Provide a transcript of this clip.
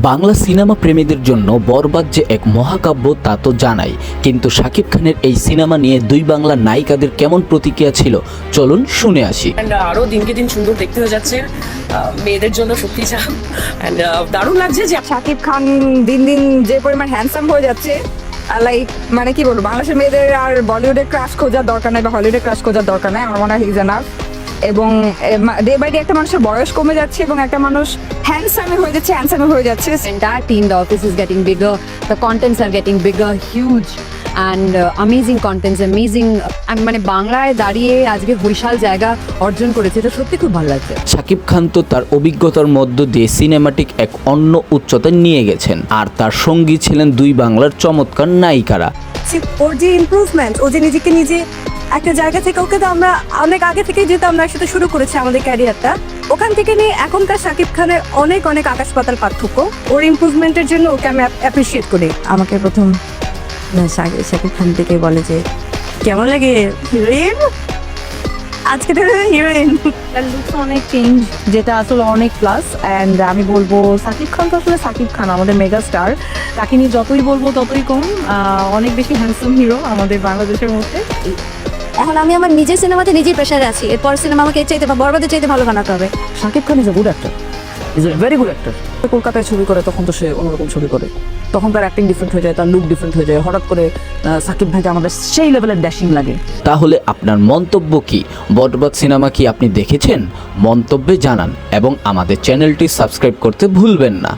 Bangla cinema প্রেমীদের জন্য বরবাদ যে এক মহাকাব্য তা তো জানাই, কিন্তু শাকিব খানের এই সিনেমা নিয়ে দুই বাংলা নায়িকাদের কেমন প্রতিক্রিয়া ছিল চলুন শুনে আসি। আরো দিনকে দিন সুন্দর দেখতে হয়ে যাচ্ছে মেয়েদের জন্য সত্যি চাপ। দারুণ লাগছে যে শাকিব খান দিন দিন যে পরিমাণ হ্যান্ডসাম হয়ে যাচ্ছে, লাইক মানে কি বলবো, বাংলাদেশের মেয়েদের আর বলিউডে ক্রাশ খোঁজার দরকার নাই বা হলিউডে ক্রাশ খোঁজার দরকার নাই। আমার মনে হয় হিজ এনাফ। এবং ডে বাই ডে একটা মানুষের বয়স কমে যাচ্ছে এবং একটা মানুষ হ্যান্ডসামে হয়ে যাচ্ছে। Entire team, the office is getting bigger, the contents are getting bigger, huge and amazing contents, amazing. আমি মানে বাংলায় দাঁড়িয়ে আজকে বিশাল জায়গা অর্জন করেছে, এটা সত্যি খুব ভালো লাগছে। শাকিব খান তো তার অভিজ্ঞতার মধ্য দিয়ে সিনেমাটিক এক অন্য উচ্চতায় নিয়ে গেছেন, আর তার সঙ্গী ছিলেন দুই বাংলার চমৎকার নায়িকারা। ওর যে ইমপ্রুভমেন্ট, ও যে নিজেকে নিজে একটা জায়গা থেকে, ওকে তো আমরা অনেক আগে থেকেই যেহেতু আমরা একসাথে শুরু করেছি আমাদের ক্যারিয়ারটা, ওখান থেকে নিয়ে এখনকার শাকিব খানের অনেক অনেক আকাশ পাতাল পার্থক্য। ওর ইমপ্রুভমেন্টের জন্য ওকে আমি অ্যাপ্রিসিয়েট করি। আমাকে প্রথম শাকিব খান থেকে বলে যে কেমন লাগে হিরোইন, আজকে হিরোইন লুকস অনেক চেঞ্জ, যেটা আসলে অনেক প্লাস। অ্যান্ড আমি বলবো শাকিব খান তো আসলে শাকিব খান, আমাদের মেগা স্টার। তাকে নিয়ে যতই বলবো ততই কম, অনেক বেশি হ্যান্ডসাম হিরো আমাদের বাংলাদেশের মধ্যে। এখন আমি আমার নিজের সিনেমাতে নিজেই প্রেশারে আছি, এরপর সিনেমা আমাকে চাইতে বা বরবাদের চাইতে ভালো বানাতে হবে। Shakib Khan is a good actor, is a very good actor. কলকাতায় ছবি করে তখন তো সে অন্যরকম ছবি করে, তখন তার অ্যাক্টিং ডিফারেন্ট হয়ে যায়, তার লুক ডিফারেন্ট হয়ে যায়। হঠাৎ করে শাকিব ভাইকে আমাদের সেই লেভেলের ড্যাশিং লাগে। তাহলে আপনার মন্তব্য কি? বরবাদ সিনেমা কি আপনি দেখেছেন? মন্তব্যে জানান এবং আমাদের চ্যানেলটি সাবস্ক্রাইব করতে ভুলবেন না।